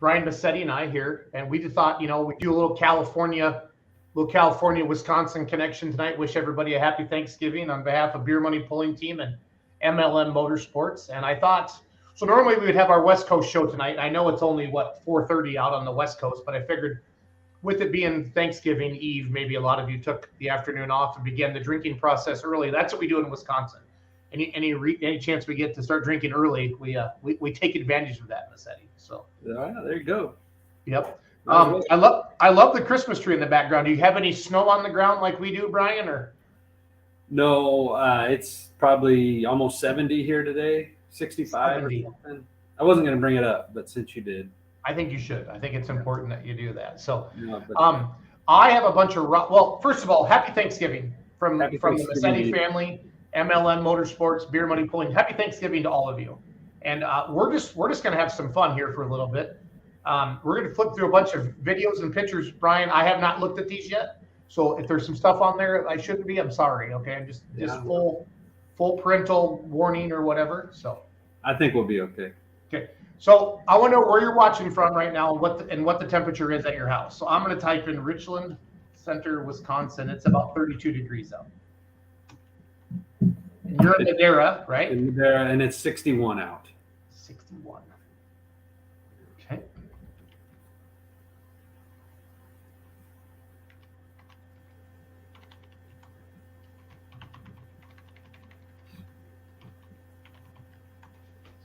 Brian Massetti and I here, and we just thought, we'd do a little California, Wisconsin connection tonight. Wish everybody a happy Thanksgiving on behalf of Beer Money Pulling Team and MLM Motorsports. And I thought, so normally we would have our West Coast show tonight. I know it's only 4:30 out on the West Coast, but I figured with it being Thanksgiving Eve, maybe a lot of you took the afternoon off and began the drinking process early. That's what we do in Wisconsin. Any chance we get to start drinking early, we take advantage of that, Massetti. So there you go. Yep. I love the Christmas tree in the background. Do you have any snow on the ground like we do, Brian? Or no? It's probably almost 70 here today, 65 70. or something. I wasn't going to bring it up, but since you did, I think you should. I think it's important that you do that. So, yeah, I have a bunch of first of all, happy Thanksgiving from the Massetti family, MLM Motorsports, Beer Money Pulling. Happy Thanksgiving to all of you. And we're just going to have some fun here for a little bit. We're going to flip through a bunch of videos and pictures. Brian, I have not looked at these yet. So if there's some stuff on there I shouldn't be, I'm sorry. Okay. I'm just full parental warning or whatever. So I think we'll be okay. Okay. So I want to know where you're watching from right now and what the temperature is at your house. So I'm going to type in Richland Center, Wisconsin. It's about 32 degrees out. And you're in Madera, right? In Madera, and it's 61 out. 61. Okay.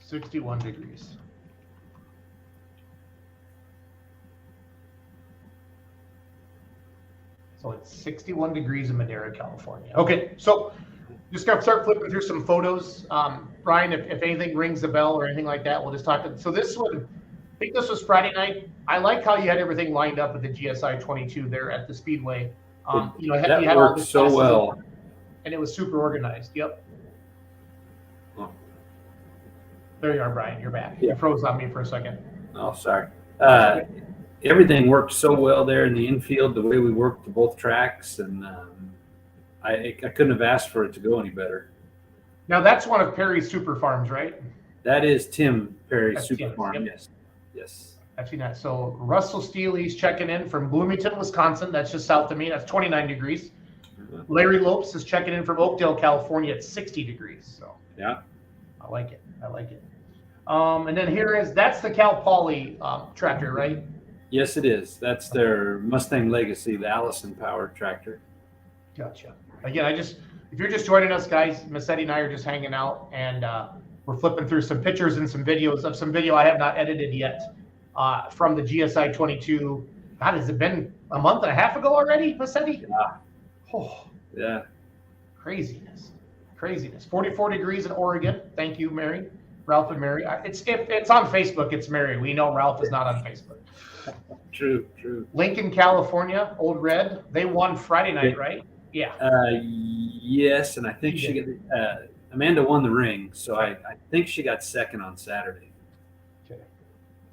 $61 degrees. So it's 61 degrees in Madera, California. Okay, so just gonna start flipping through some photos. Brian, if anything rings a bell or anything like that, we'll just talk. So this one, I think this was Friday night. I like how you had everything lined up at the GSI 22 there at the Speedway. You had worked so well, and it was super organized. Yep. Oh. There you are, Brian. You're back. Yeah. You froze on me for a second. Oh, sorry. Everything worked so well there in the infield, the way we worked to both tracks, and I couldn't have asked for it to go any better. Now that's one of Perry's super farms, right? That is Tim Perry's super farm. Yep. Yes. I've seen that. So Russell Steely's checking in from Bloomington, Wisconsin. That's just south of me. That's 29 degrees. Mm-hmm. Larry Lopes is checking in from Oakdale, California at 60 degrees. So yeah, I like it. And then that's the Cal Poly tractor, right? Yes, it is. That's their Mustang Legacy, the Allison powered tractor. Gotcha. Again, if you're just joining us, guys, Massetti and I are just hanging out, and we're flipping through some pictures and some videos of some video I have not edited yet from the GSI 22. God, has it been a month and a half ago already, Massetti? Yeah. Oh, yeah. Craziness. 44 degrees in Oregon. Thank you, Mary. Ralph and Mary. It's on Facebook. It's Mary. We know Ralph is not on Facebook. True. Lincoln, California, Old Red. They won Friday night, right? Yeah. Yes, and I think Amanda won the ring, so I think she got second on Saturday. Okay.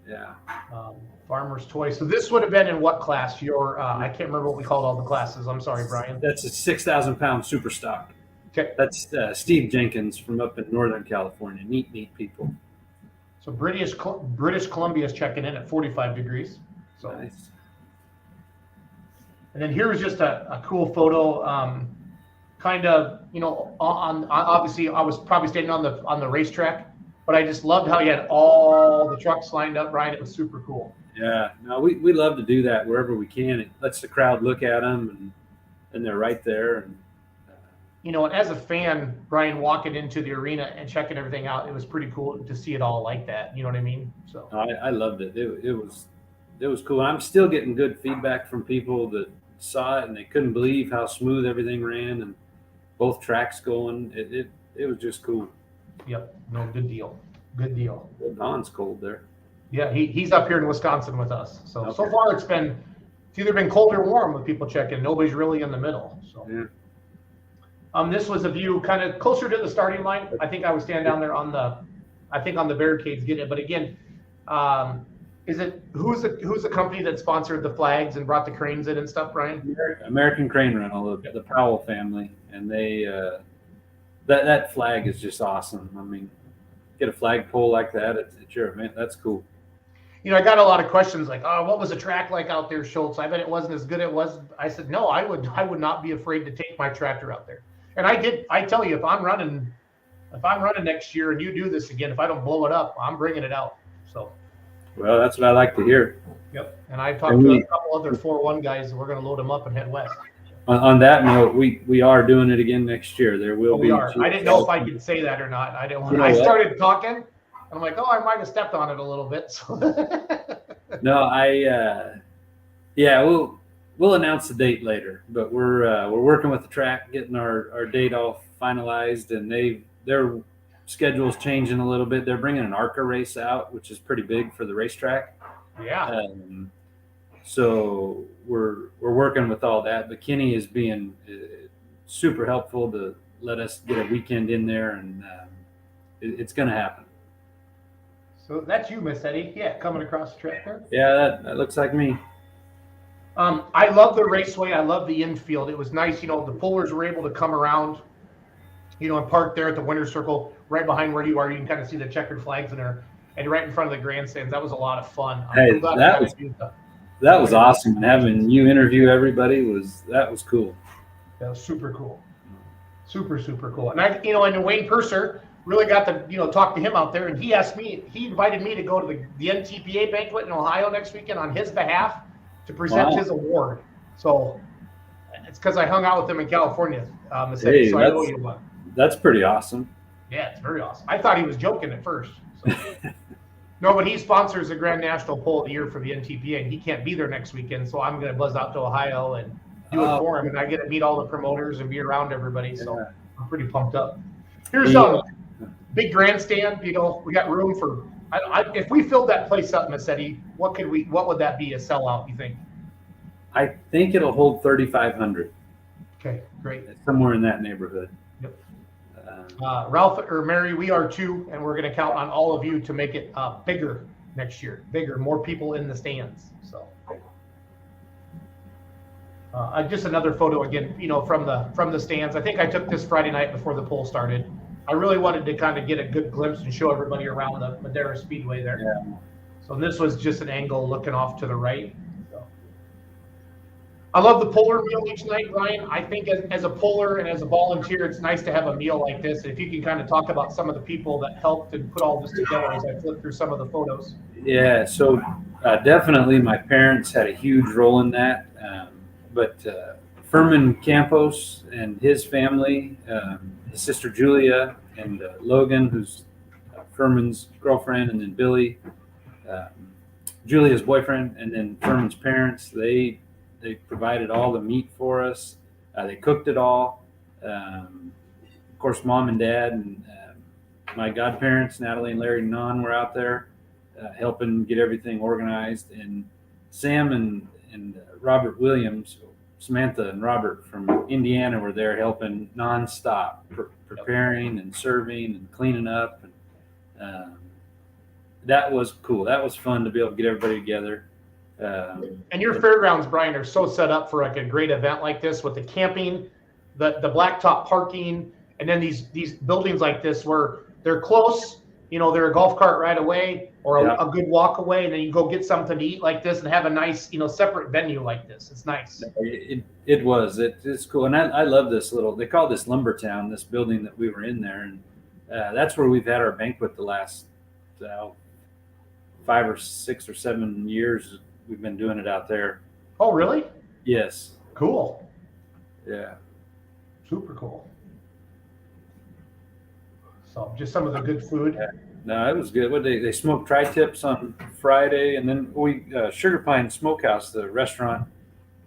Yeah. Farmer's Toy. So this would have been in what class? I can't remember what we called all the classes. I'm sorry, Brian. That's a 6,000-pound super stock. Okay. That's Steve Jenkins from up in Northern California. Neat people. So British Columbia is checking in at 45 degrees. So nice. And then here's just a cool photo. Kind of, obviously I was probably standing on the racetrack, but I just loved how you had all the trucks lined up, Brian. It was super cool. Yeah. No, we love to do that wherever we can. It lets the crowd look at them, and they're right there. And and as a fan, Brian, walking into the arena and checking everything out, it was pretty cool to see it all like that. You know what I mean? So I loved it. It was cool. I'm still getting good feedback from people that saw it and they couldn't believe how smooth everything ran and both tracks going. It was just cool. Yep. No, good deal. Don's cold there. Yeah, he's up here in Wisconsin with us. So okay. So far it's either been cold or warm with people checking. Nobody's really in the middle. So yeah. This was a view kind of closer to the starting line. I think I would stand down there on the barricades getting it. But again, who's the company that sponsored the flags and brought the cranes in and stuff, Brian? American Crane Rental, the Powell family, and they that flag is just awesome. I mean, get a flagpole like that at your event. That's cool. I got a lot of questions like, oh, what was the track like out there, Schultz? I bet it wasn't as good as it was. I said, no, I would not be afraid to take my tractor out there. And I tell you, if I'm running next year and you do this again, if I don't blow it up, I'm bringing it out. So. Well, that's what I like to hear. Yep. And I talked to a couple other 4-1 guys, and we're going to load them up and head west. On that note, we are doing it again next year. There will be. We are. I didn't know if I could say that or not. I didn't want. I started talking, and I'm like, oh, I might have stepped on it a little bit. So. No, we'll announce the date later, but we're working with the track, getting our date all finalized, and their schedule's changing a little bit. They're bringing an ARCA race out, which is pretty big for the racetrack. Yeah. So we're working with all that, but Kenny is being super helpful to let us get a weekend in there, and it's going to happen. So that's you, Miss Eddie. Yeah, coming across the track there. Yeah, that looks like me. I love the raceway. I love the infield. It was nice, the pullers were able to come around, and park there at the winner's circle right behind where you are. You can kind of see the checkered flags in there, and right in front of the grandstands. That was a lot of fun. Hey, that was awesome. And having you interview everybody was cool. That was super cool. Super, super cool. And and Wayne Purser really got to, talk to him out there. And he invited me to go to the NTPA banquet in Ohio next weekend on his behalf to present his award. So it's because I hung out with him in California. Hey, so I owe you one. That's pretty awesome. Yeah, it's very awesome. I thought he was joking at first. So. No, but he sponsors the Grand National Pole of the Year for the NTPA, and he can't be there next weekend, so I'm going to buzz out to Ohio and do it for him, and I get to meet all the promoters and be around everybody, so I'm pretty pumped up. Here's a big grandstand. We got room for. If we filled that place up, Miss Eddie, what would that be a sellout? You think? I think it'll hold 3,500. Okay, great. Somewhere in that neighborhood. Yep. Ralph or Mary, we are too, and we're going to count on all of you to make it bigger next year. Bigger, more people in the stands. So, just another photo again, from the stands. I think I took this Friday night before the poll started. I really wanted to kind of get a good glimpse and show everybody around the Madera Speedway there. Yeah. So this was just an angle looking off to the right. I love the puller meal each night, Brian. I think as a puller and as a volunteer, it's nice to have a meal like this. If you can kind of talk about some of the people that helped and put all this together as I flip through some of the photos. Yeah, so definitely my parents had a huge role in that. But Furman Campos and his family, his sister Julia and Logan, who's Furman's girlfriend, and then Billy, Julia's boyfriend, and then Furman's parents, they provided all the meat for us. They cooked it all. Of course, Mom and Dad and my godparents, Natalie and Larry Non, were out there helping get everything organized. And Sam and Robert Williams, Samantha and Robert from Indiana were there helping nonstop, preparing and serving and cleaning up. And that was cool. That was fun to be able to get everybody together. And your fairgrounds, Brian, are so set up for like a great event like this with the camping, the blacktop parking, and then these buildings like this where they're close, they're a golf cart ride away or a good walk away, and then you go get something to eat like this and have a nice, separate venue like this. It's nice. It's cool. And I love this they call this Lumbertown, this building that we were in there. And that's where we've had our banquet the last 5 or 6 or 7 years. We've been doing it out there. Oh, really? Yes. Cool. Yeah. Super cool. So just some of the good food. Yeah. No, it was good. They smoked tri-tips on Friday, and then Sugar Pine Smokehouse, the restaurant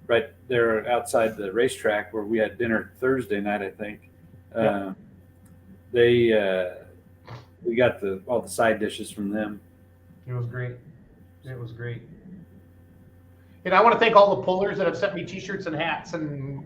right there outside the racetrack where we had dinner Thursday night, I think. Yeah. We got all the side dishes from them. It was great. It was great. And I want to thank all the pullers that have sent me T-shirts and hats and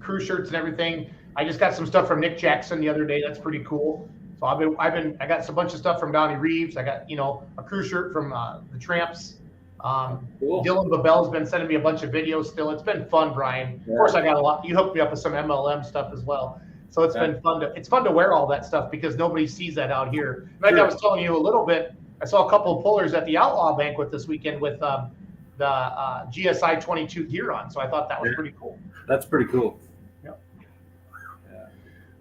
crew shirts and everything. I just got some stuff from Nick Jackson the other day. That's pretty cool. So I got a bunch of stuff from Donnie Reeves. I got a crew shirt from the Tramps. Cool. Dylan Babel's been sending me a bunch of videos still. It's been fun, Brian. Yeah. Of course, I got a lot. You hooked me up with some MLM stuff as well. So it's been fun to wear all that stuff because nobody sees that out here. Like I was telling you a little bit, I saw a couple of pullers at the Outlaw Banquet this weekend with the GSI 22 gear on. So I thought that was pretty cool. That's pretty cool. Yep. Yeah.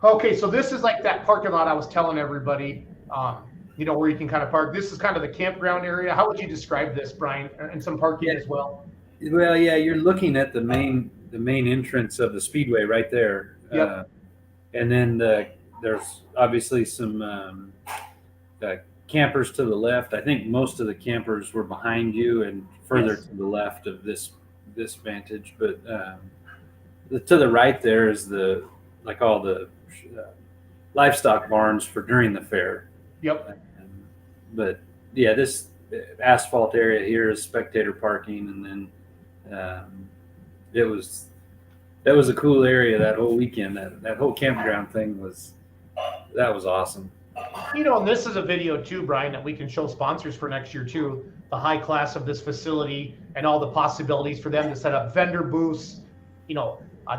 Okay, so this is like that parking lot I was telling everybody, where you can kind of park. This is kind of the campground area. How would you describe this, Brian? And some parking as well? Well, yeah, you're looking at the main entrance of the Speedway right there. Yep. And then there's obviously some campers to the left. I think most of the campers were behind you and further to the left of this vantage. But to the right there is all the livestock barns for during the fair. Yep. But yeah, this asphalt area here is spectator parking, and then that was a cool area that whole weekend. That whole campground thing was awesome. And this is a video too, Brian, that we can show sponsors for next year too. The high class of this facility and all the possibilities for them to set up vendor booths,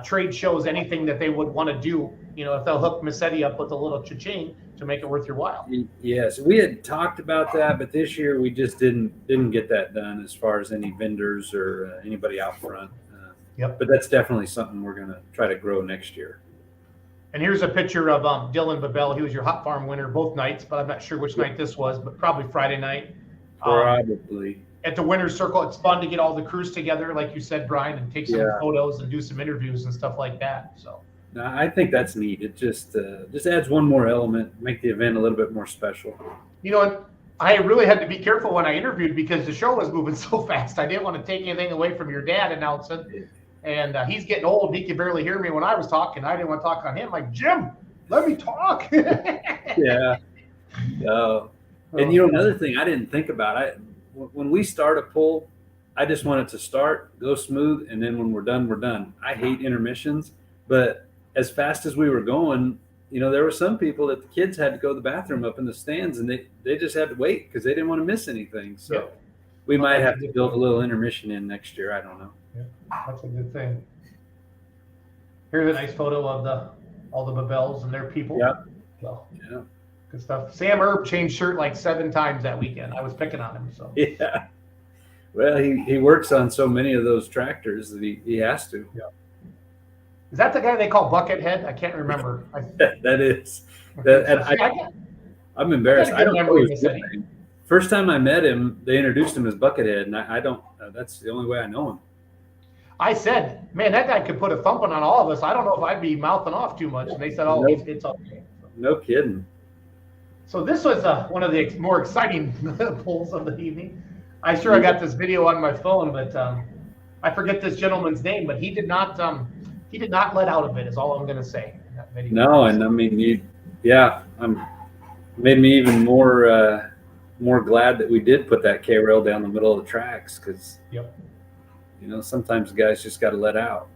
trade shows, anything that they would want to do. If they'll hook Massetti up with a little cha-ching to make it worth your while. Yes, we had talked about that, but this year we just didn't get that done as far as any vendors or anybody out front. Yep. But that's definitely something we're going to try to grow next year. And here's a picture of Dylan Babel. He was your Hot Farm winner both nights, but I'm not sure which night this was, but probably Friday night. Probably. At the winner's circle, it's fun to get all the crews together, like you said, Brian, and take some photos and do some interviews and stuff like that. So. No, I think that's neat. It just adds one more element, make the event a little bit more special. And I really had to be careful when I interviewed because the show was moving so fast. I didn't want to take anything away from your dad announcing. And he's getting old. He could barely hear me when I was talking. I didn't want to talk on him. Like, Jim, let me talk. Yeah. And another thing I didn't think about, when we start a pull, I just want it to start, go smooth, and then when we're done, we're done. I hate intermissions, but as fast as we were going, there were some people that the kids had to go to the bathroom up in the stands, and they just had to wait because they didn't want to miss anything. So we might have to build a little intermission in next year. I don't know. Yeah, that's a good thing. Here's a nice photo of all the Babels and their people. Yep. So, yeah. Good stuff. Sam Erb changed shirt like 7 times that weekend. I was picking on him. So yeah. Well, he works on so many of those tractors that he has to. Yeah. Is that the guy they call Buckethead? I can't remember. That is. I'm embarrassed. I don't know his name. First time I met him, they introduced him as Buckethead, and I don't. That's the only way I know him. I said, man, that guy could put a thumping on all of us. I don't know if I'd be mouthing off too much. And they said, it's okay. No kidding. So this was one of the more exciting polls of the evening. I got this video on my phone, but I forget this gentleman's name. But he did not let out of it. Is all I'm going to say. In that video. No, and I mean, made me even more glad that we did put that K rail down the middle of the tracks because. Yep. Sometimes guys just got to let out.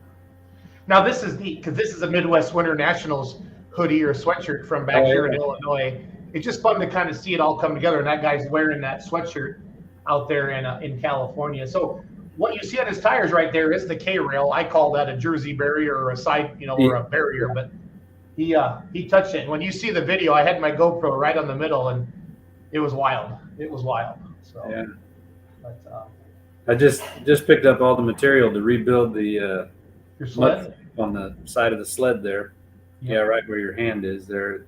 Now this is neat because this is a Midwest Winter Nationals hoodie or sweatshirt from back here in Illinois. It's just fun to kind of see it all come together. And that guy's wearing that sweatshirt out there in California. So what you see on his tires right there is the K rail. I call that a jersey barrier or a side, or a barrier. But he touched it. And when you see the video, I had my GoPro right on the middle, and it was wild. It was wild. So. Yeah. But, I just picked up all the material to rebuild the your sled on the side of the sled there. Yeah, right where your hand is there.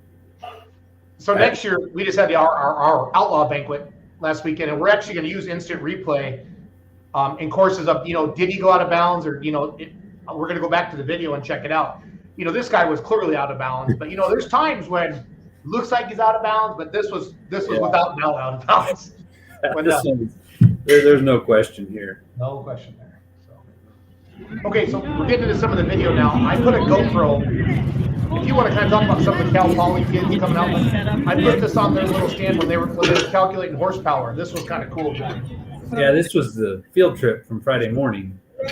So next year we just had our Outlaw Banquet last weekend, and we're actually going to use instant replay in courses of did he go out of bounds or we're going to go back to the video and check it out. This guy was clearly out of bounds, but there's times when it looks like he's out of bounds, but this was without doubt out of bounds. There's no question here. No question there. So. Okay, so we're getting into some of the video now. I put a GoPro. If you want to kind of talk about some of the Cal Poly kids coming out, I put this on their little stand when they were calculating horsepower. This was kind of cool. Yeah, this was the field trip from Friday morning. And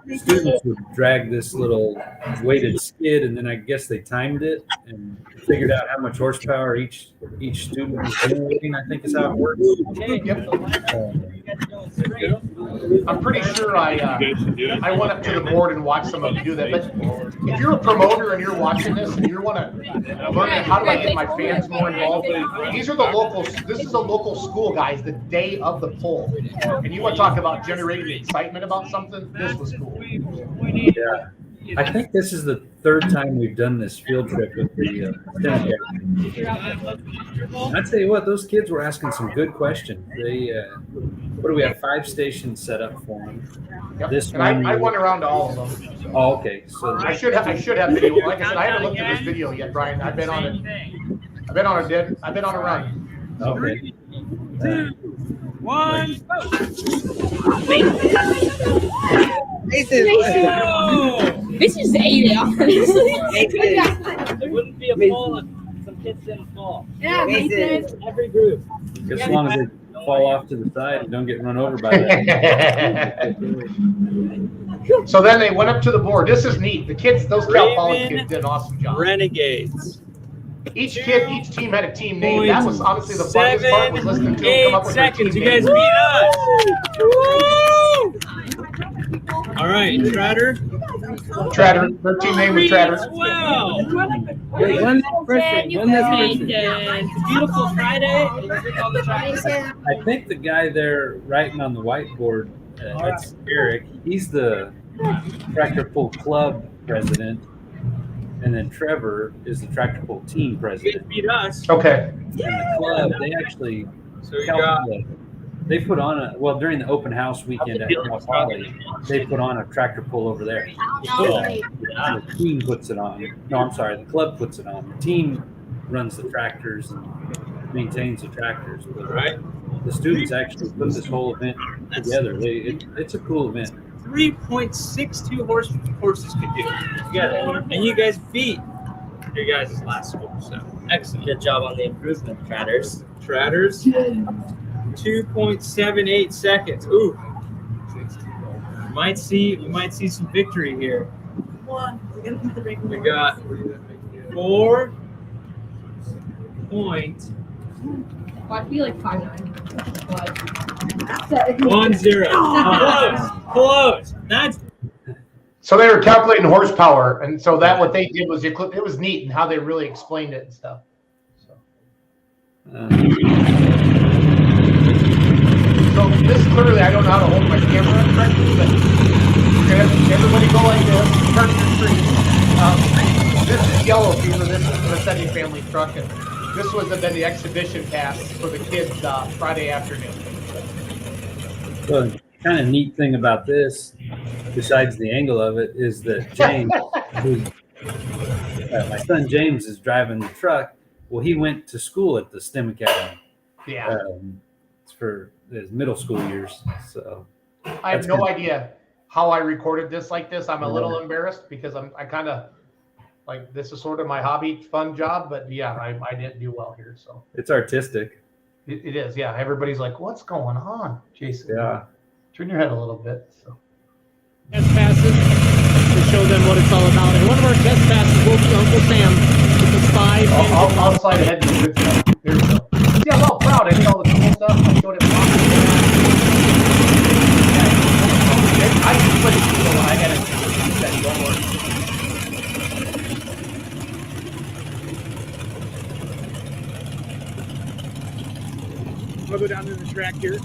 the students would drag this little weighted skid, and then I guess they timed it and figured out how much horsepower each student was generating. I think is how it works. I'm pretty sure I went up to the board and watched some of you do that. But if you're a promoter and you're watching this and you want to learn how do I get my fans more involved, these are the locals. This is a local school, guys. The day of the poll, and you want to talk about generating excitement about something. This was cool. Yeah. I think this is the third time we've done this field trip with the I tell you what, those kids were asking some good questions. They, what do we have? 5 stations set up for them. Yep. This and one, I went around to all of them. So. Oh, okay. So I should have video. Like I said, I haven't looked at this video yet, Brian. I've been on it. I've been on a run. Okay. 3, 2, 1. This is 8, honestly. It wouldn't be a fall if some kids didn't fall. Yeah, Mason. Every group. As long as they fall off to the side and don't get run over by that. So then they went up to the board. This is neat. The kids, those Cal Poly kids did an awesome job. Renegades. Each team had a team name. That was honestly the funniest part was listening to them come up with their team seconds. You guys name. beat us. Woo! All right, Trotter. Tratter. Their team name was Tratter. Wow. One Beautiful Friday. I think the guy there writing on the whiteboard, it's Eric. He's the tractor pull club president, and then Trevor is the tractor pull team You guys president. beat us. Okay. And the club, they actually So you got they put on during the open house weekend at Cal Poly, they put on a tractor pull over there. The team puts it on. No, I'm sorry, the club puts it on. The team runs the tractors and maintains the tractors. But right. the students actually put this whole event together. It's a cool event. 3.62 horses could do together, and you guys beat your guys' last score. So excellent. Good job on the improvement, Tratters. Tratters, 2.78 seconds. Ooh, we might see some victory here. We got 4 point. I feel like 5'9". But 1-0. Close. That's So they were calculating horsepower, and so that what they did was it was neat and how they really explained it and stuff. So this clearly I don't know how to hold my camera correctly, but we're gonna have everybody go like this, turn your screen. This is Yellow Fever. This is the Massetti family truck, and this was then the exhibition pass for the kids Friday afternoon. The kind of neat thing about this, besides the angle of it, is that James, my son James, is driving the truck. Well, he went to school at the STEM Academy. Yeah. It's for his middle school years. So I have no idea how I recorded this like this. I'm a little embarrassed because I kind of like this is sort of my hobby, fun job. But yeah, I didn't do well here. So it's artistic. it is. Yeah, everybody's like, "What's going on, Jason?" Yeah. Turn your head a little bit. So test passes to show them what it's all about. And one of our test passes will be Uncle Sam with the 5. I'll slide ahead and good stuff. Here we go. See, I'm all proud. I did all the cool stuff. I showed it. I can put it cool. I got it. Don't worry. I'm going to go down to the track here.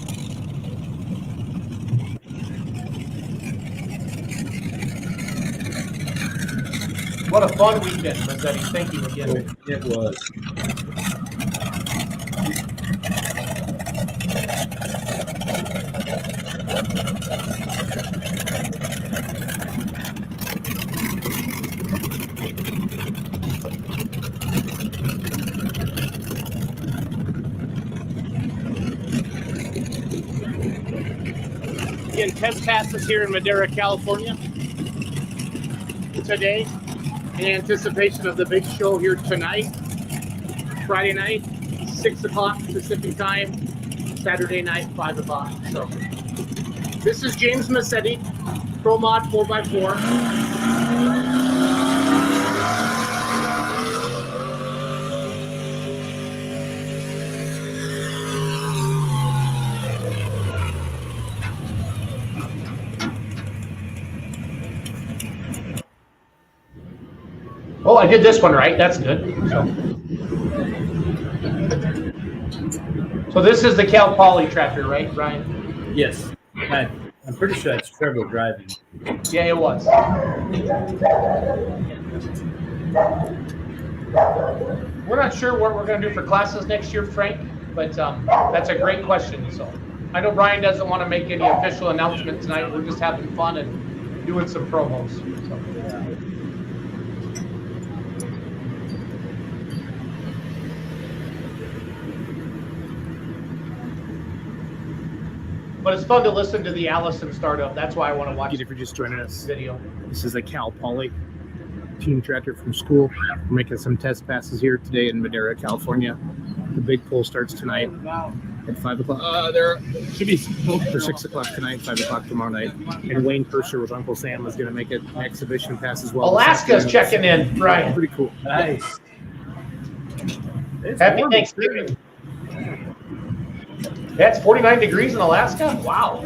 What a fun weekend, Massetti. Thank you again. It was. Again, test passes here in Madera, California today in anticipation of the big show here tonight, Friday night, 6 o'clock Pacific time, Saturday night, 5 o'clock. So this is James Massetti, Pro Mod 4x4. Oh, I did this one right. That's good. So this is the Cal Poly tractor, right, Brian? Yes. I'm pretty sure that's Trevor driving. Yeah, it was. We're not sure what we're going to do for classes next year, Frank, but that's a great question. So I know Brian doesn't want to make any official announcement tonight. We're just having fun and doing some promos. So. But it's fun to listen to the Allison startup. That's why I want to watch Thank you for just joining us. video. This is a Cal Poly team tractor from school. We're making some test passes here today in Madera, California. The big pull starts tonight at 5 o'clock. There should be for 6 o'clock tonight, 5 o'clock tomorrow night. And Wayne Purser with Uncle Sam is going to make an exhibition pass as well. Alaska's checking in, Brian. Pretty cool. Nice. Happy Thanksgiving. That's 49 degrees in Alaska? Wow.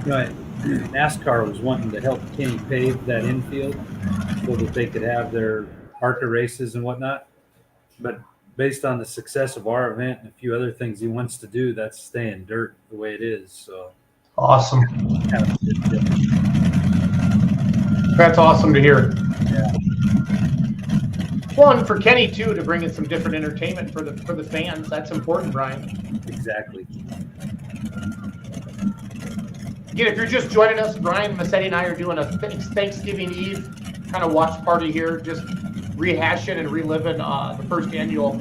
Right. NASCAR was wanting to help Kenny pave that infield so that they could have their ARCA races and whatnot. But based on the success of our event and a few other things he wants to do, that's staying dirt the way it is. So Awesome. That's awesome to hear. Yeah. Fun for Kenny too to bring in some different entertainment for the fans. That's important, Brian. Exactly. Again, if you're just joining us, Brian Massetti and I are doing a Thanksgiving Eve kind of watch party here, just rehashing and reliving the first annual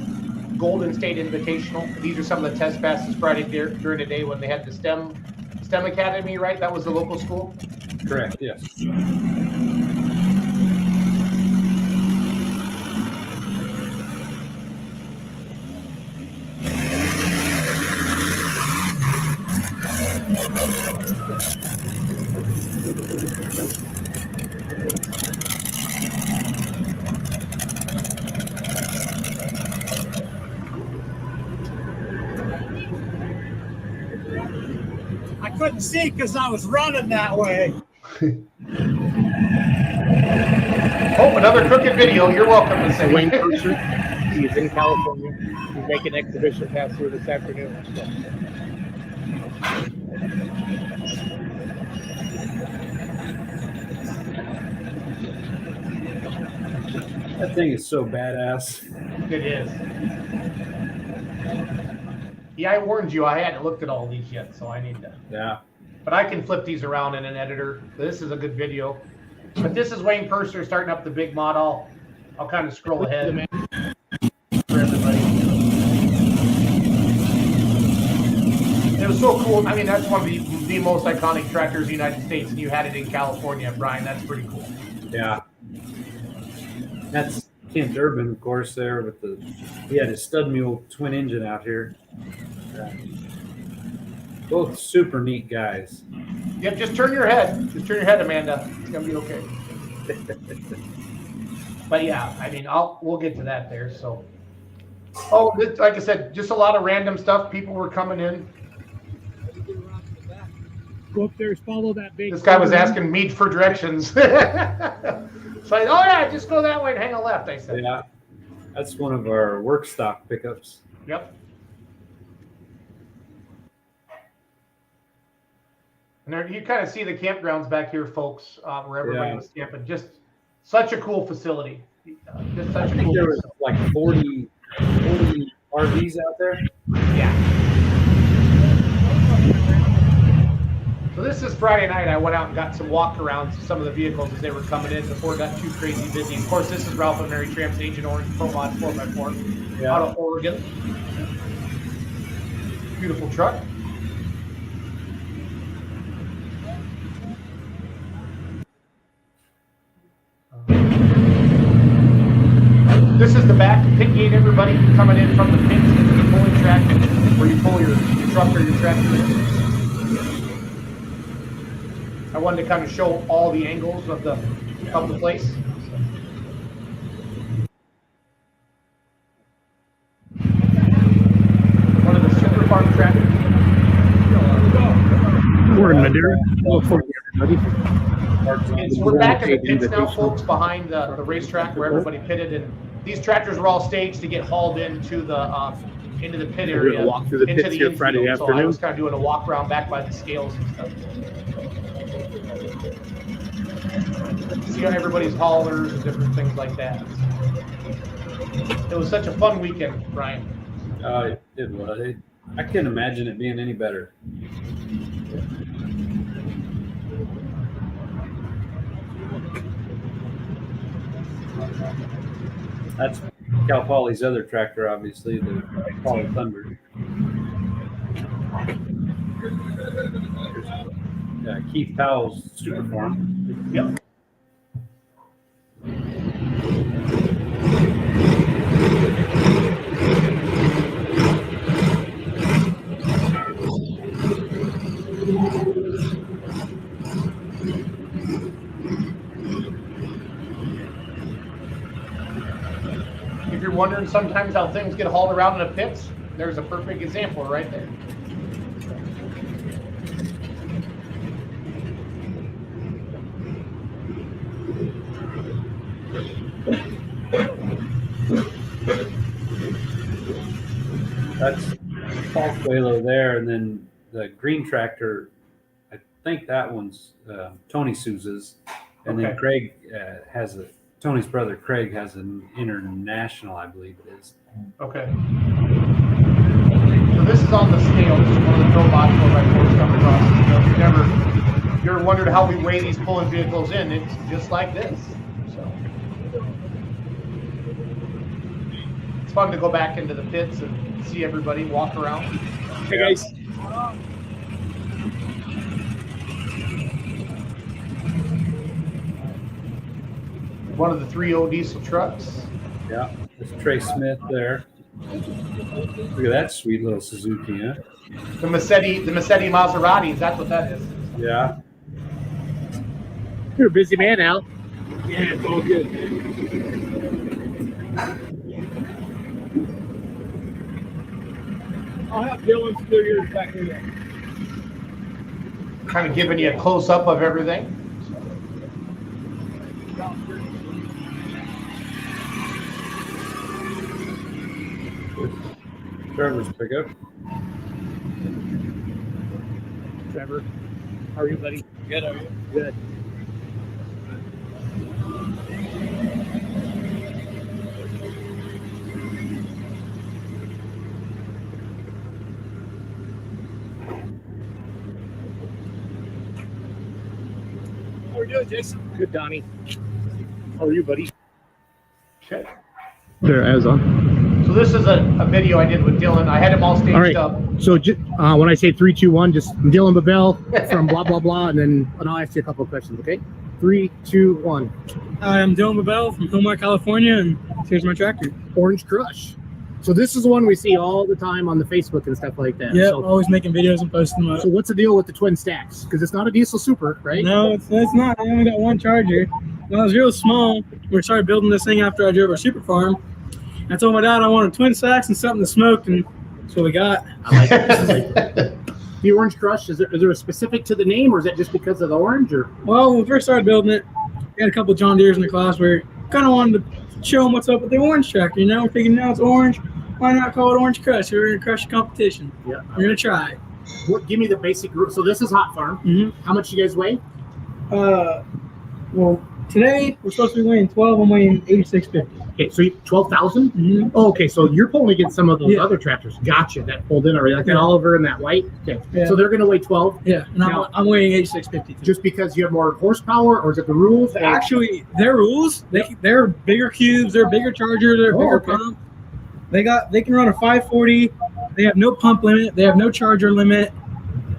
Golden State Invitational. These are some of the test passes Friday during the day when they had the STEM Academy, right? That was the local school? Correct, yes. I couldn't see because I was running that way. Oh, another crooked video. You're welcome, Massetti. Wayne Purser, he's in California. He's making an exhibition pass here this afternoon. So. That thing is so badass. It is. Yeah, I warned you. I hadn't looked at all these yet, so I need to. Yeah. But I can flip these around in an editor. This is a good video. But this is Wayne Purser starting up the big model. I'll kind of scroll ahead for everybody. It was so cool. I mean, that's one of the most iconic tractors in the United States, and you had it in California, Brian. That's pretty cool. Yeah. That's Kent Urban, of course, there with he had his stud mule twin engine out here. Both super neat guys. Yep, just turn your head. Just turn your head, Amanda. It's gonna be okay. But yeah, I mean, we'll get to that there. So Oh, like I said, just a lot of random stuff. People were coming in. Go upstairs, follow that big. This guy was asking me for directions. So oh yeah, just go that way and hang a left, I said. Yeah, that's one of our work stock pickups. Yep. And there, you kind of see the campgrounds back here, folks, where everybody was camping. Just such a cool facility. Just such I think there was like 40 RVs out there. Yeah. So this is Friday night. I went out and got some walk-arounds of some of the vehicles as they were coming in before it got too crazy busy. Of course, this is Ralph and Mary Tramp's Agent Orange Pro Mod 4x4 out of Oregon. Beautiful truck. This is the back pit gate, everybody, coming in from the pits into the pulling track where you pull your truck or your tractor in. I wanted to kind of show all the angles of the place. One of the Super Farm tractors. We're in Madera. So we're back in the pits now, folks, behind the racetrack where everybody pitted, and these tractors were all staged to get hauled into the pit area. We're gonna walk through the into pits the here infield. Friday So I afternoon. was kind of doing a walk around back by the scales and stuff. See everybody's haulers and different things like that. It was such a fun weekend, Brian. It was. I can't imagine it being any better. That's Cal Poly's other tractor, obviously, the Poly Thunder. Keith Powell's Super Farm. Yep. If you're wondering sometimes how things get hauled around in the pits, there's a perfect example right there. That's Paul Coelho there, and then the green tractor, I think that one's Tony Souza's, and then Craig Tony's brother Craig has an International, I believe it is. Okay. So this is on the scale. This is one of the Pro Mod 4x4s coming across. If you ever wondered how we weigh these pulling vehicles in, it's just like this. So it's fun to go back into the pits and see everybody walk around. Hey guys. One of the 3.0 diesel trucks. Yeah, there's Trey Smith there. Look at that sweet little Suzuki, huh? The Massetti Maseratis, that's what that is. Yeah. You're a busy man, Al. Yeah, it's all good. I'll have Dylan clear yours back here. Kind of giving you a close-up of everything. Trevor's pickup. Trevor, how are you, buddy? Good, are you? Good. How are you doing, Jason? Good, Donnie. How are you, buddy? Okay. There, I was on. So this is a video I did with Dylan. I had him all staged All right. up. So when I say 3, 2, 1, just Dylan Babel from blah blah blah, and I'll ask you a couple of questions. Okay? 3, 2, 1. Hi, I'm Dylan Babel from Fillmore, California, and here's my tractor. Orange Crush. So this is one we see all the time on the Facebook and stuff like that. Yeah, So, always making videos and posting them up. so what's the deal with the twin stacks? Because it's not a diesel super, right? No, it's not. I only got one charger. When I was real small, we started building this thing after I drove our super farm. I told my dad I wanted twin sacks and something to smoke, and that's what we got. I like it. The Orange Crush, is there a specific to the name, or is that just because of the orange? Or Well, when we first started building it, we had a couple of John Deeres in the class where kind of wanted to show them what's up with the orange tractor. We're thinking now it's orange. Why not call it Orange Crush? We're going to crush the competition. yeah, We're going to try it. give me the basic. So this is Hot Farm. Mm-hmm. How much you guys weigh? Well, today we're supposed to be weighing 12. I'm weighing 86.50. Okay, so 12,000. Mm-hmm. Oh, okay, so you're pulling against some of those Yeah. other tractors. Gotcha. That pulled in already, like that Yeah. Oliver and that white. Okay, Yeah. so they're going to weigh 12 Yeah, and Now- I'm weighing 86.50. just because you have more horsepower, or is it the rules? Or- Actually, their rules, they're bigger cubes, they're bigger charger, they're Oh, bigger okay. pump. They can run a 540. They have no pump limit. They have no charger limit.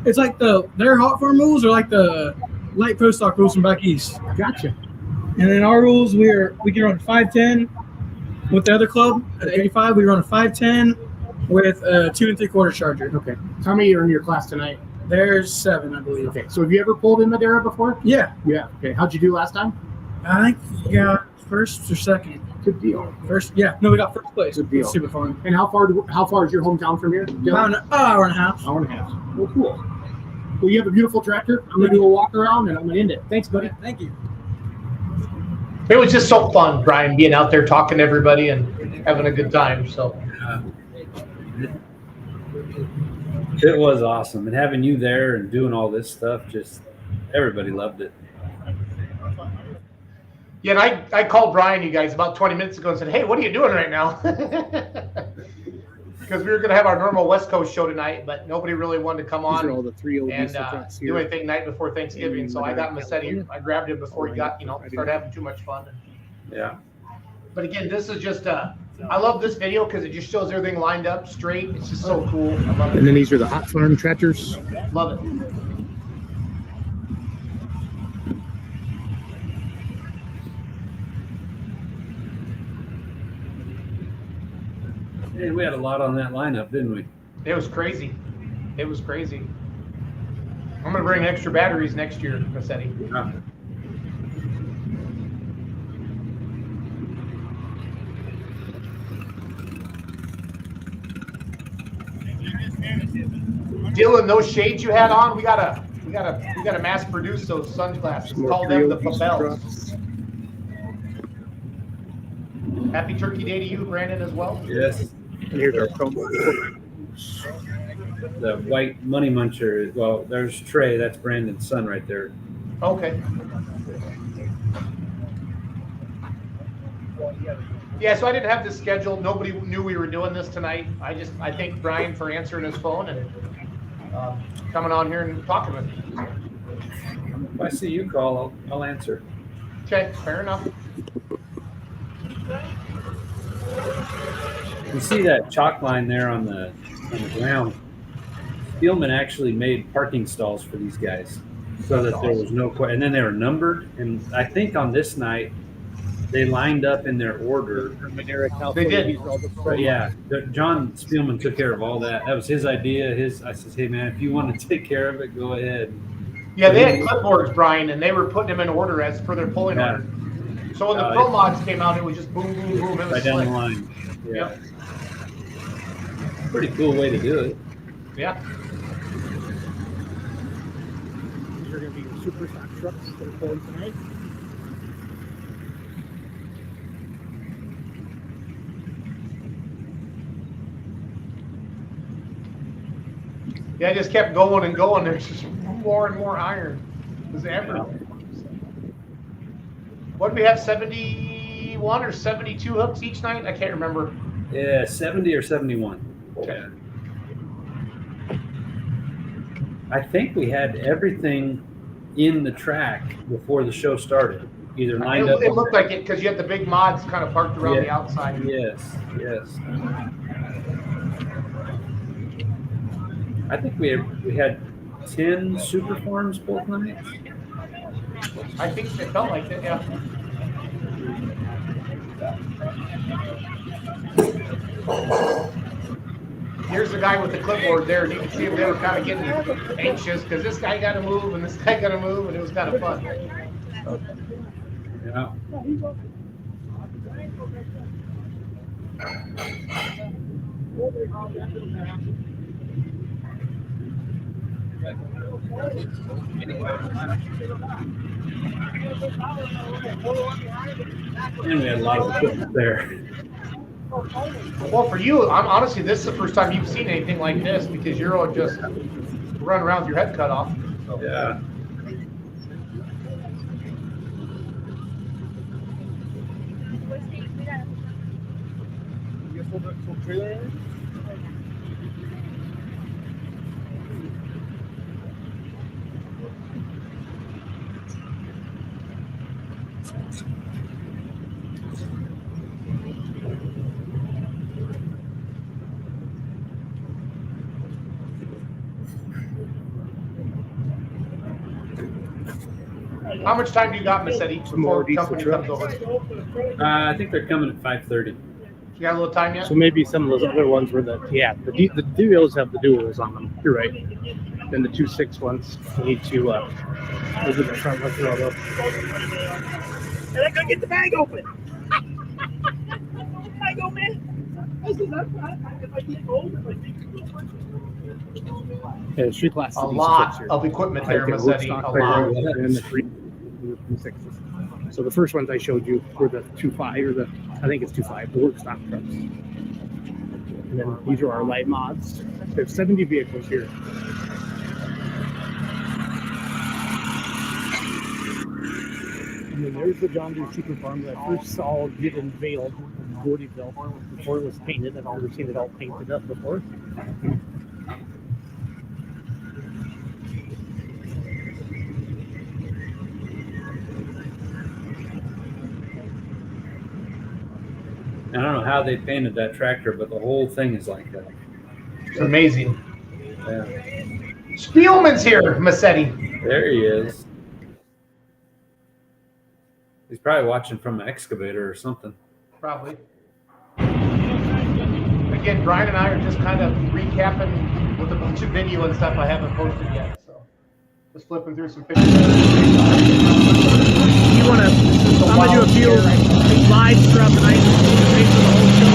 It's like their hot farm rules are like the light post stock rules from back east. Gotcha. And then our rules, we can run 510 with the other club. At 85, we run a 510 with a 2 3/4 charger. Okay. How many are in your class tonight? There's 7, I believe. Okay. So have you ever pulled in Madera before? Yeah, Yeah. Okay. How'd you do last time? I think we got first or second. Good deal. First, yeah, no, we got first place. Good deal. Super fun. And how far is your hometown from here? Dylan? About an hour and a half. Hour and a half. Well, cool. Well, you have a beautiful tractor. I'm gonna do a walk around and I'm gonna end it. Thanks, buddy. Thank you. It was just so fun, Brian, being out there talking to everybody and having a good time. So It was awesome, and having you there and doing all this stuff, just everybody loved it. yeah, and I called Brian, you guys, about 20 minutes ago and said, "Hey, what are you doing right now?" Because we were going to have our normal West Coast show tonight, but nobody really wanted to come These are on all the three old and diesel trucks do here. anything night before Thanksgiving. So I got Massetti. I grabbed him before he got, started having too much fun. Yeah. But again, this is just I love this video because it just shows everything lined up straight. It's just so cool. I love And it. then these are the Hot Farm tractors. Love it. Hey, we had a lot on that lineup, didn't we? It was crazy. It was crazy. I'm gonna bring extra batteries next year, Massetti. Yeah. Dylan, those shades you had on, we gotta mass produce those sunglasses. More Call them the three old diesel Papels. trucks. Happy Turkey Day to you, Brandon, as well. Yes. And here's our promo. The white money muncher. Well, there's Trey. That's Brandon's son right there. Okay. Yeah, so I didn't have this scheduled. Nobody knew we were doing this tonight. I thank Brian for answering his phone and coming on here and talking with me. If I see you call, I'll answer. Okay, fair enough. You see that chalk line there on the ground? Spielman actually made parking stalls for these guys so that there was no question. And then they were numbered. And I think on this night, they lined up in their order. Madera, California. did. These are all the But yeah, John Spielman took care of all that. That was his idea. I said, hey, man, if you want to take care of it, go ahead. Yeah, they had clipboards, Brian, and they were putting them in order as per their polling Yeah. order. So when the pro mods came out, it was just boom, boom, boom. It was Right down slick. the line. Yeah. Yep. Pretty cool way to do it. Yeah. These are going to be your super stock trucks that are pulling tonight. Yeah, I just kept going and going. There's just more and more iron. It was everywhere. What did we have, 71 or 72 hooks each night? I can't remember. Yeah, 70 or 71. Okay. Yeah. I think we had everything in the track before the show started. Either lined up. It looked like it because you had the big mods kind of parked around the Yeah. outside. Yes, yes. I think we had 10 super farms both nights. I think it felt like it, yeah. Here's the guy with the clipboard there, and you can see them. They were kind of getting anxious because this guy got to move and this guy got to move, and it was kind of fun. Yeah. And we had a lot of equipment there. Well, for you, I'm honestly, this is the first time you've seen anything like this because you're all just running around with your head cut off. So. Yeah. How much time do you got, Massetti, before the company comes over? I think they're coming at 5:30. You got a little time yet? So maybe some of those other ones were the duos have the duos on them. You're right. Then the 2.6 ones need to those are the front ones rolled up. And I couldn't get the bag open. Bag open. Yeah, street class. A lot of equipment there, Massetti. A lot. And the 3.6s. So the first ones I showed you were the 2.5 or I think it's 2.5, the work stock trucks. And then these are our light mods. There's 70 vehicles here. And then there's the John Deere Super Farm that I first saw get unveiled in Gordyville before it was painted. I've always seen it all painted up before. I don't know how they painted that tractor, but the whole thing is like that. It's amazing. Yeah. Spielman's here, Massetti. There he is. He's probably watching from an excavator or something. Probably. Again, Brian and I are just kind of recapping with a bunch of video and stuff I haven't posted yet. So just flipping through some pictures. You want to? I'm gonna do a few live stuff and I for the whole show.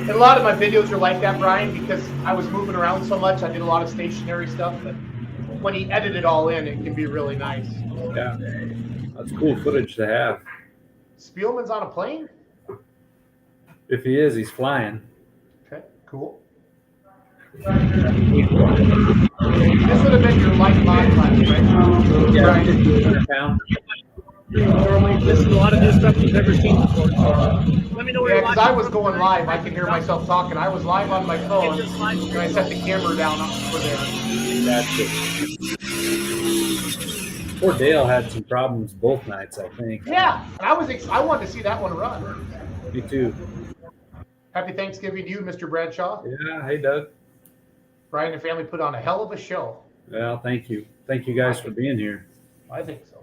And a lot of my videos are like that, Brian, because I was moving around so much. I did a lot of stationary stuff, but when he edited it all in, it can be really nice. Yeah. That's cool footage to have. Spielman's on a plane? If he is, he's flying. Okay, cool. This would have been your light mod class, right? Yeah, Brian? 1,500 pounds. This is a lot of new stuff you've never seen before. So let me know where Yeah, you're because watching. I was going live. I can hear myself talking. I was live on my phone, and I set the camera down for there. That's it. Poor Dale had some problems both nights, I think. Yeah, and I wanted to see that one run. Me too. Happy Thanksgiving to you, Mr. Bradshaw. Yeah. Hey, Doug. Brian and family put on a hell of a show. Well, thank you. Thank you guys for being here. I think so.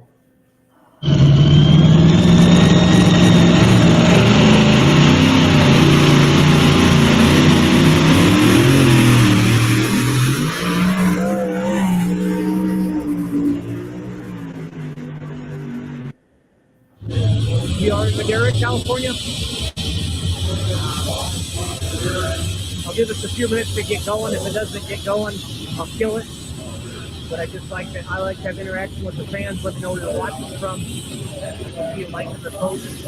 We are in Madera, California. I'll give us a few minutes to get going. If it doesn't get going, I'll kill it. But I like to have interaction with the fans. Let me know where they're watching from. If you like the post.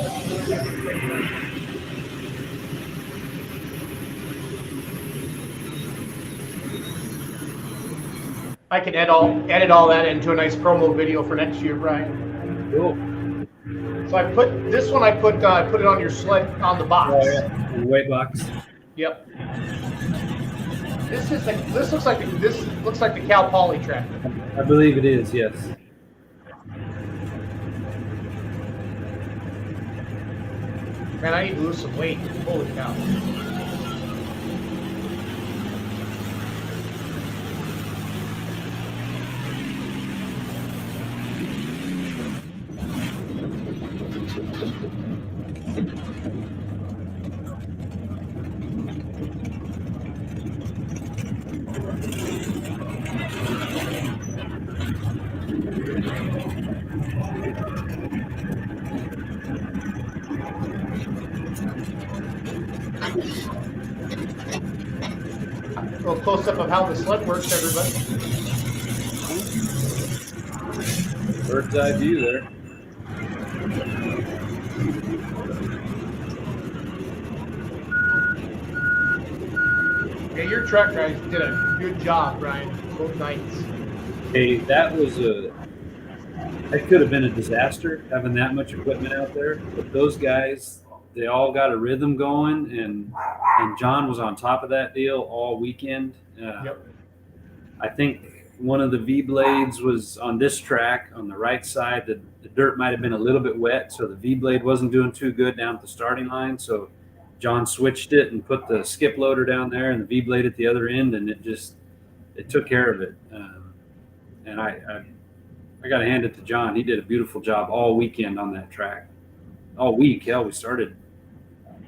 I can edit all that into a nice promo video for next year, Brian. Cool. So I put this one. I put it on your sled on the box. Oh, yeah. The weight box. Yep. This looks like the Cal Poly tractor. I believe it is, yes. Man, I need to lose some weight. Holy cow. close up of how the sled works, everybody. Bird's eye view there. Yeah, your truck guys did a good job, Brian, both nights. Hey, that could have been a disaster having that much equipment out there. But those guys, they all got a rhythm going, and John was on top of that deal all weekend. Yep. I think one of the V blades was on this track on the right side. The dirt might have been a little bit wet, so the V blade wasn't doing too good down at the starting line. So John switched it and put the skip loader down there and the V blade at the other end, and it took care of it. And I got to hand it to John. He did a beautiful job all weekend on that track. All week. Hell, we started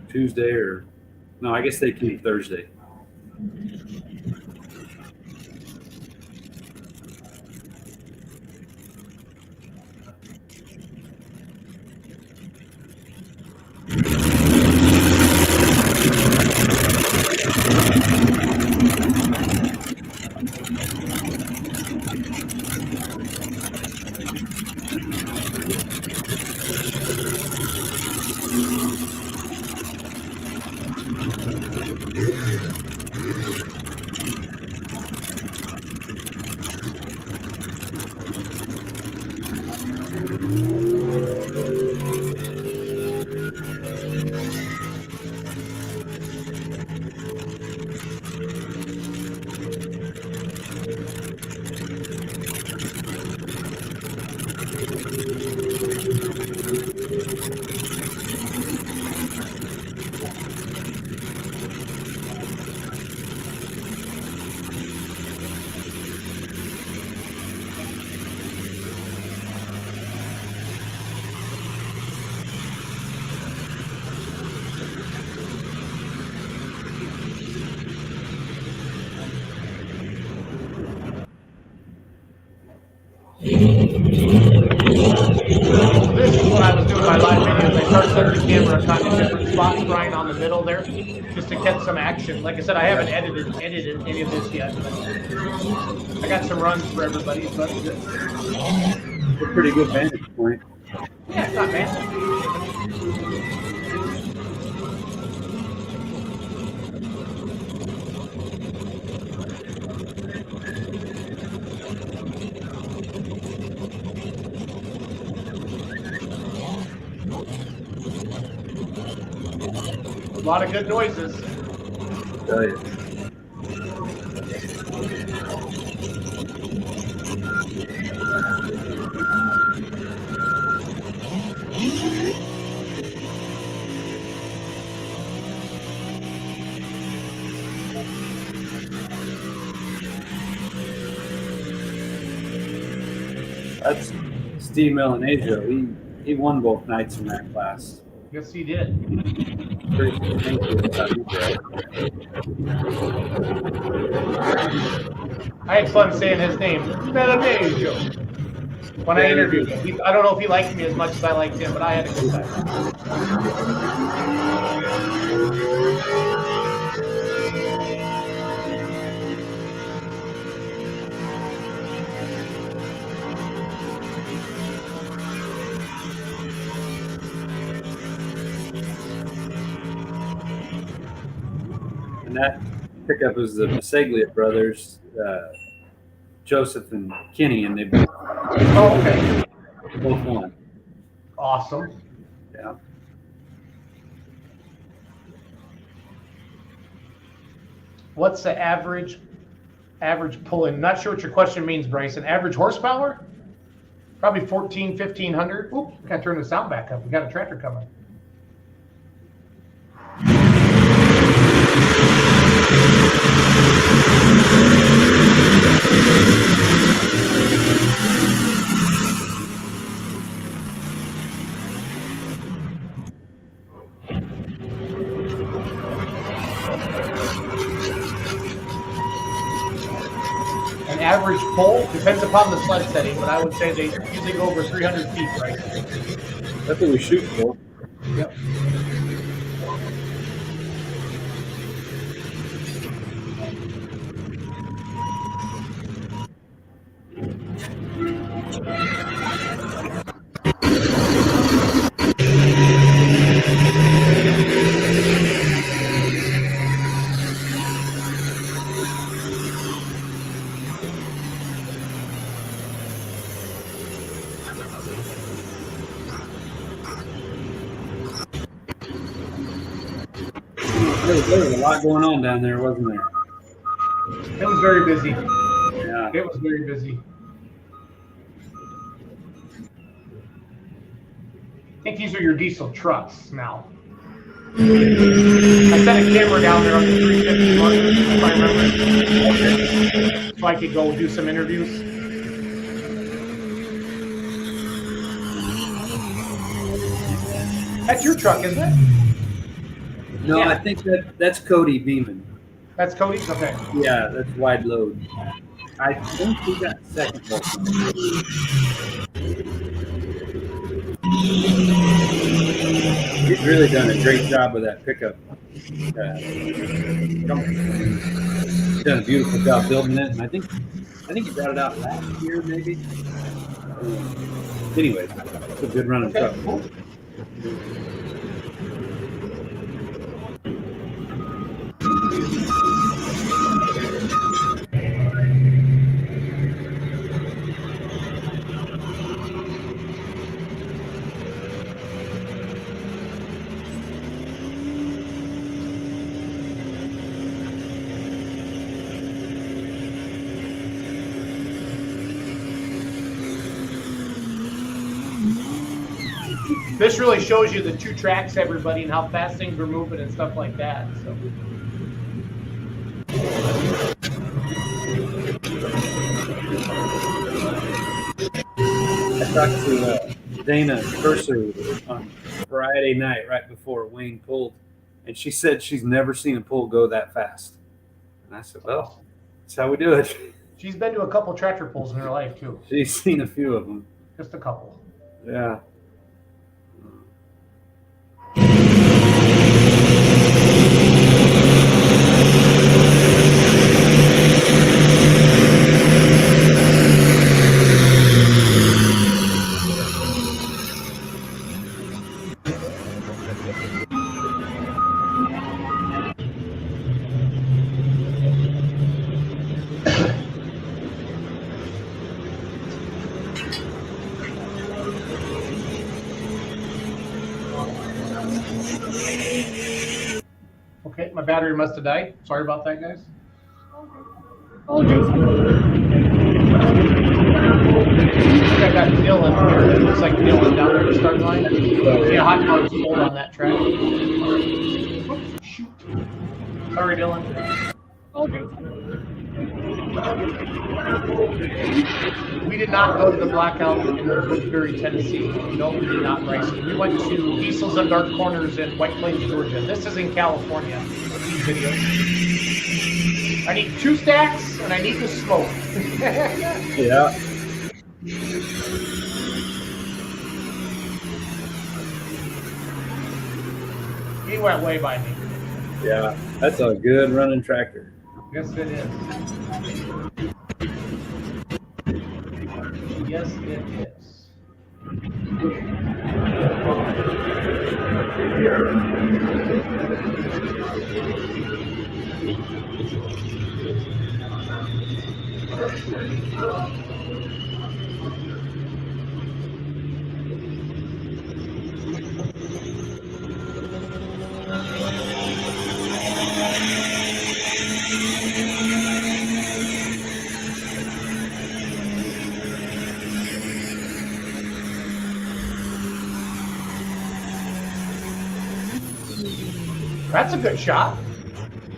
Tuesday I guess they came Thursday. This is what I was doing in my live videos. I start setting the camera kind of different spots, Brian, on the middle there, just to catch some action. Like I said, I haven't edited any of this yet. I got some runs for everybody, but It's a pretty good vantage point. yeah, it's not bad. A lot of good noises. Tell you. That's Steve Melanesiо. He won both nights in that class. Yes, he did. Pretty thank you. I had fun saying his name, Melanesio, when I interviewed him. I don't know if he liked me as much as I liked him, but I had a good time. And that pickup was the Maseglia brothers, Joseph and Kenny, and they both won. Awesome. Yeah. What's the average pull-in? Not sure what your question means, Bryson. Average horsepower? Probably 1,500. Oop, gotta turn the sound back up. We got a tractor coming. An average pull depends upon the sled setting, but I would say they usually go over 300 feet, right? That's what we shoot for. Yep. There was a lot going on down there, wasn't there? It was very busy. Yeah. It was very busy. I think these are your diesel trucks now. I set a camera down there on the 350 mark, if I remember, so I could go do some interviews. That's your truck, isn't it? No, Yeah. I think that's Cody Beeman. That's Cody's? Okay. Yeah, that's wide load. I think he got second place. He's really done a great job with that pickup. He's done a beautiful job building it, and I think he brought it out last year, maybe. Anyway, it's a good running truck. This really shows you the two tracks, everybody, and how fast things were moving and stuff like that. So. I talked to Dana Purser on Friday night, right before Wayne pulled, and she said she's never seen a pull go that fast. And I said, well, that's how we do it. She's been to a couple tractor pulls in her life, too. She's seen a few of them. Just a couple. Yeah. Okay, my battery must have died. Sorry about that, guys. Oh, I think I got Dylan here. It looks like Dylan down there at the start line. Yeah, hot dogs pulled on that track. Oops, shoot. Sorry, Dylan. We did not go to the blackout in Woodbury, Tennessee. No, we did not, Bryson. We went to Diesels and Dark Corners in White Plains, Georgia. This is in California. These videos. I need 2 stacks and I need the smoke. Yeah. He went way by me. Yeah. That's a good running tractor. Yes, it is. Yes, it is. That's a good shot.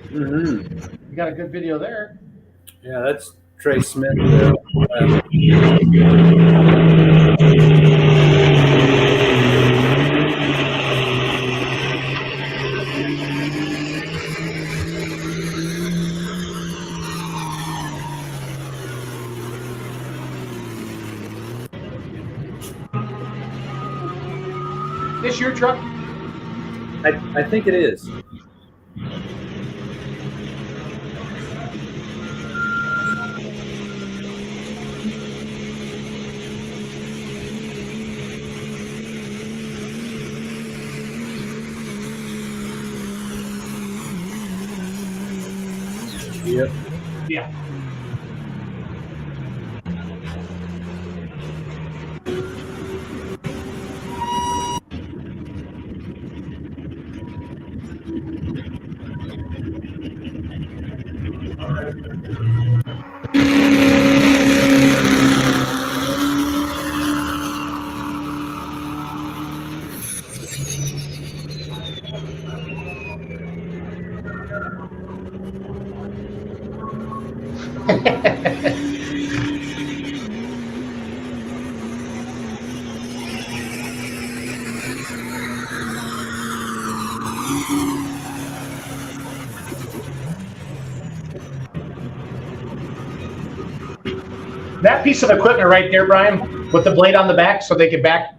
Mm-hmm. You got a good video there. Yeah, that's Trey Smith. This your truck? I think it is. Yep. Yeah. That piece of equipment right there, Brian, with the blade on the back, so they could back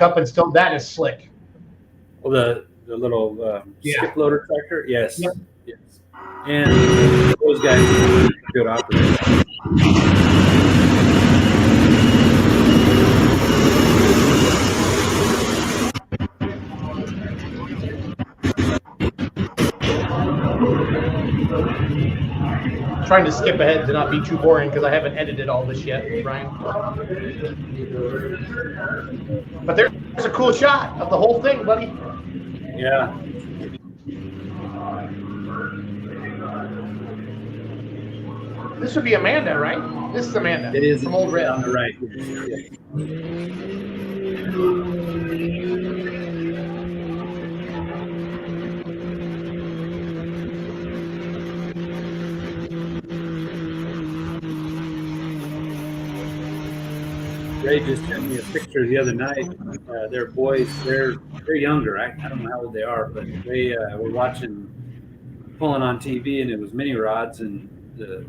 up and still. That is slick. Well, the little skip loader tractor. Yes. Yep. Yes. And those guys are good operators. Trying to skip ahead to not be too boring because I haven't edited all this yet, Brian. But there's a cool shot of the whole thing, buddy. Yeah. This would be Amanda, right? This is Amanda. It is from Old Red. on the right. Yeah. Ray just sent me a picture the other night. They're boys. They're younger. I don't know how old they are, but they were pulling on TV, and it was mini rods. And the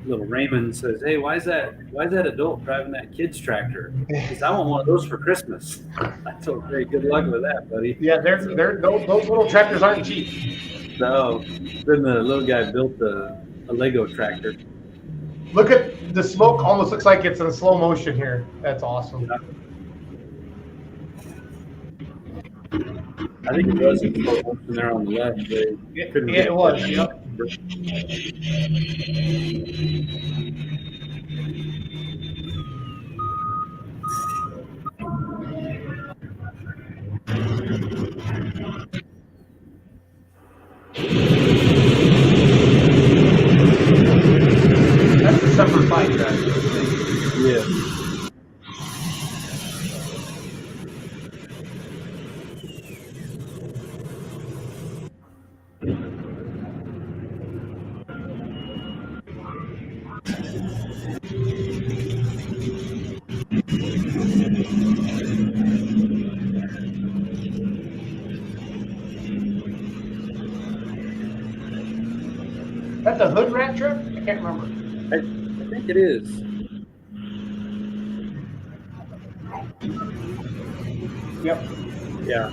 little Raymond says, "Hey, why is that adult driving that kid's tractor? Because I want one of those for Christmas." I told Ray, "Good luck with that, buddy." Yeah, those little tractors aren't cheap. So then the little guy built a Lego tractor. Look at the smoke. Almost looks like it's in slow motion here. That's awesome. I think it was in slow motion there on the left. It was. Yep. That's the Semper Fi tractor. Yeah. That's a hood rat trip? I can't remember. I think it is. Yep. Yeah.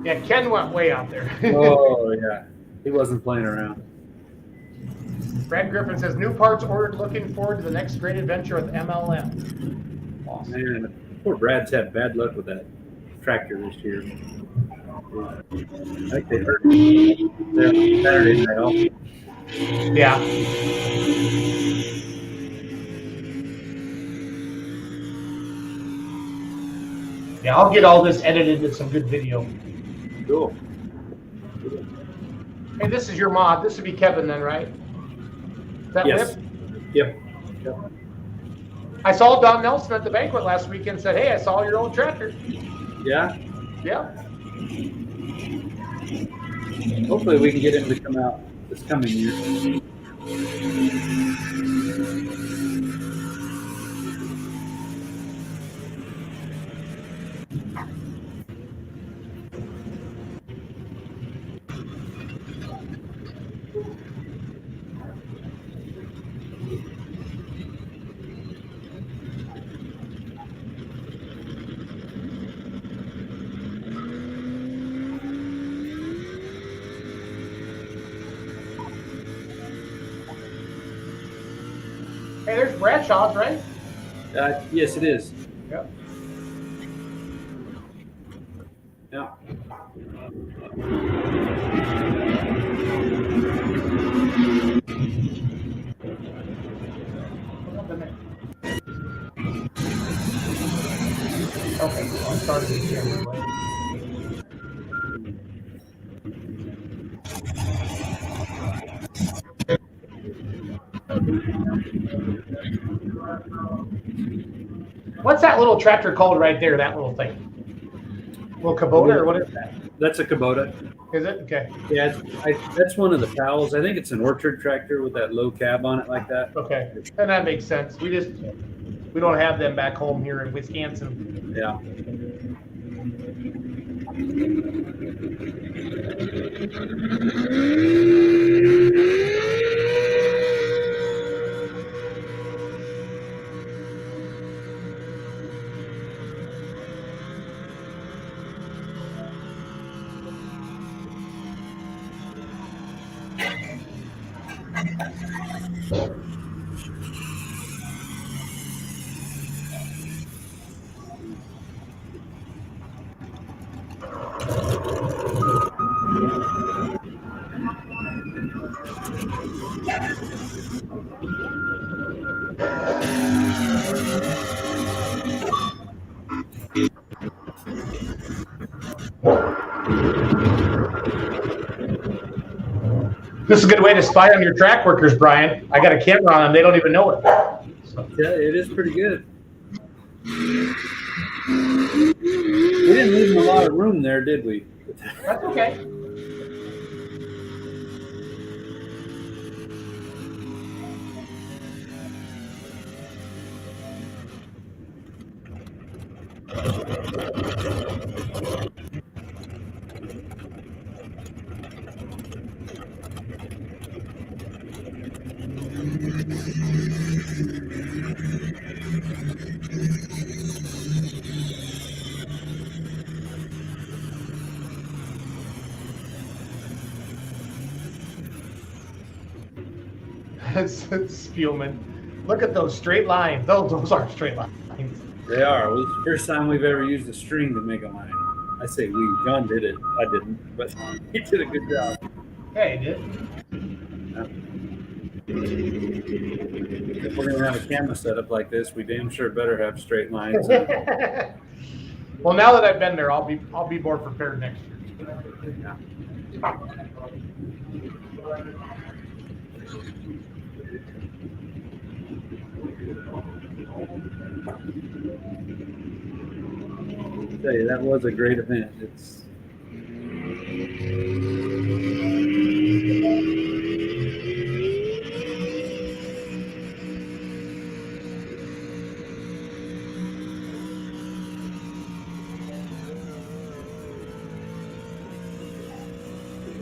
Yeah, Ken went way out there. Oh, yeah. He wasn't playing around. Brad Griffin says, new parts ordered, looking forward to the next great adventure with MLM. Awesome. Man, poor Brad's had bad luck with that tractor this year. I think they hurt him Saturday night also. Yeah. Yeah, I'll get all this edited into some good video. Cool. Hey, this is your mod. This would be Kevin then, right? Is that Yes. Lip? Yep. I saw Don Nelson at the banquet last weekend and said, hey, I saw your old tractor. Yeah. Yeah. Hopefully we can get him to come out this coming year. Hey, there's Bradshaw's, right? Yes, it is. Yep. Yeah. Okay, so I'm starting the camera. Right? What's that little tractor called right there? That little thing? Little Kubota or what is that? That's a Kubota. Is it? Okay. Yeah, that's one of the Powells. I think it's an orchard tractor with that low cab on it like that. Okay. And that makes sense. We don't have them back home here in Wisconsin. Yeah. This is a good way to spy on your track workers, Brian. I got a camera on them. They don't even know it. So. Yeah, it is pretty good. We didn't leave them a lot of room there, did we? That's okay. It's Spielman. Look at those straight lines. Those aren't straight lines. They are. It was the first time we've ever used a string to make a line. I say we. John did it. I didn't, but he did a good job. Yeah, he did. If we're gonna have a camera setup like this, we damn sure better have straight lines. Well, now that I've been there, I'll be more prepared next year. Yeah. I tell you, that was a great event. It's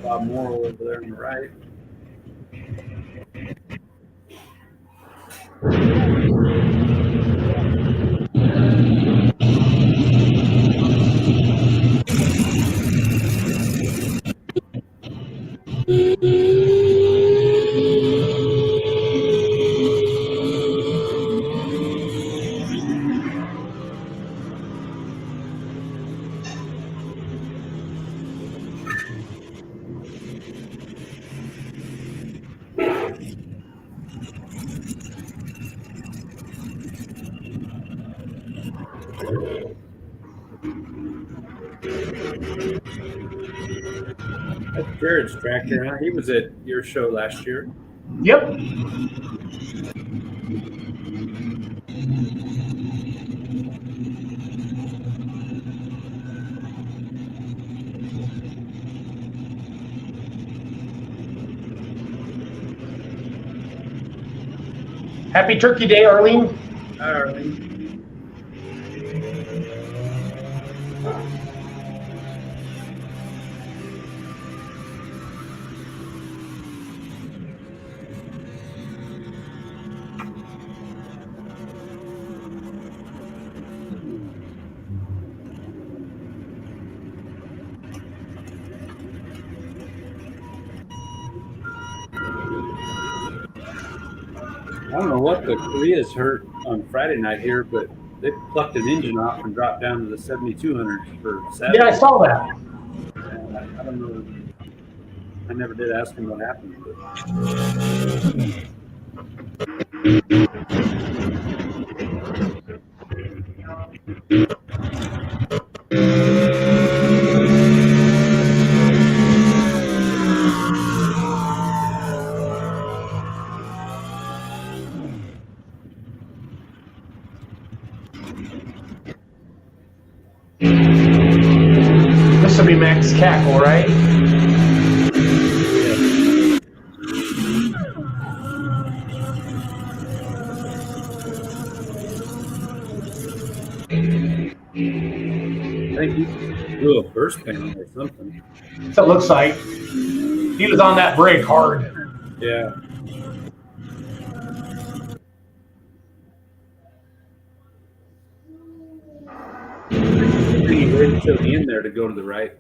Bob Morrill over there on the right. That's Jared's tractor, huh? He was at your show last year. Yep. Happy Turkey Day, Arlene. Hi, Arlene. I don't know what the Korea's hurt on Friday night here, but they plucked an engine off and dropped down to the 7200s for Saturday. Yeah, I saw that. And I don't know. I never did ask him what happened. will be Max Cackle, right? I think you do a burst panel or something. So it looks like he was on that brake hard. Yeah. You wait until the end there to go to the right.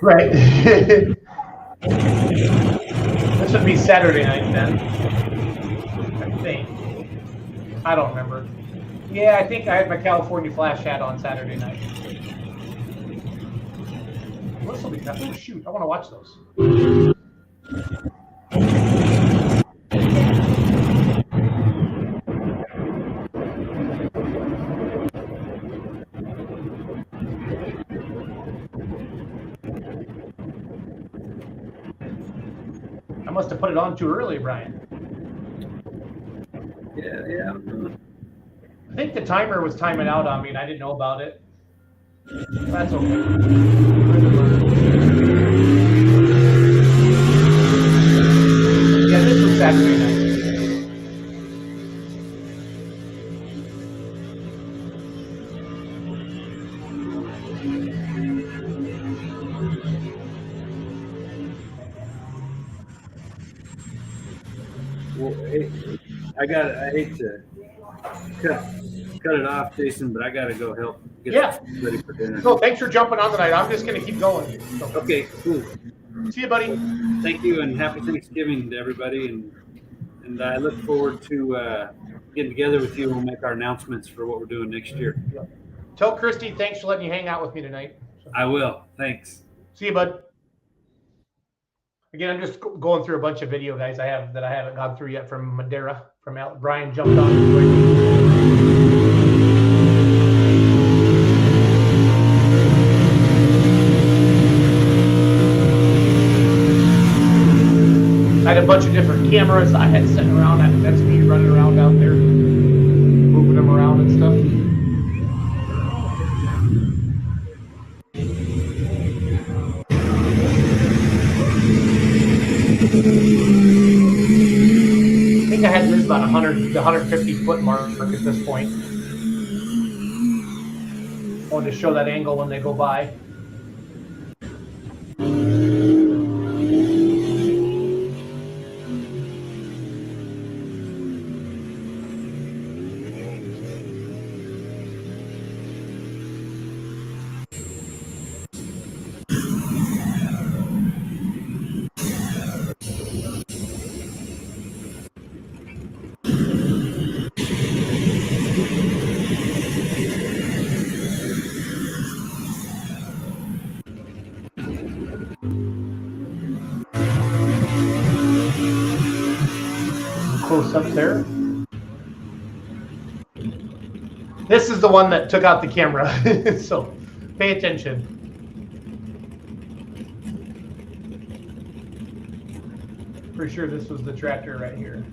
Right. This would be Saturday night then. I think. I don't remember. Yeah, I think I had my California Flash hat on Saturday night. This will be tough. Oh, shoot. I want to watch those. I must have put it on too early, Brian. Yeah. I think the timer was timing out on me and I didn't know about it. That's okay. Yeah, this was Saturday night. Well, hey, I hate to cut it off, Jason, but I got to go help get ready for dinner. No, thanks for jumping on tonight. I'm just going to keep going. So. Okay, cool. See you, buddy. Thank you, and happy Thanksgiving to everybody. And I look forward to getting together with you. We'll make our announcements for what we're doing next year. Tell Christy thanks for letting you hang out with me tonight. So. I will. Thanks. See you, bud. Again, I'm just going through a bunch of video, guys. I haven't gone through yet from Madera. From Brian jumped on. I had a bunch of different cameras I had sitting around. That's me running around out there, moving them around and stuff. I think I had this about 100 to 150 foot mark at this point. I wanted to show that angle when they go by. Close up there. This is the one that took out the camera, so pay attention. For sure this was the tractor right here.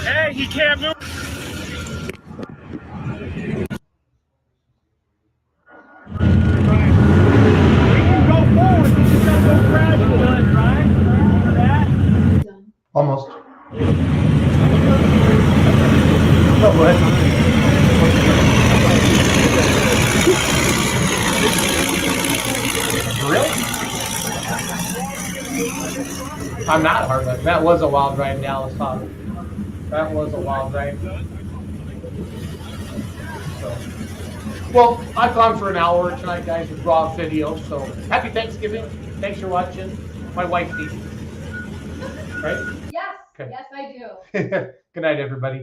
Hey, you can't move. I'm not hard. That was a wild ride in Dallas, Father. That was a wild ride. So, well, I've gone for an hour tonight, guys, with raw video. So happy Thanksgiving. Thanks for watching. My wife needs me. Right? Yes. Okay. Yes, I do. Good night, everybody.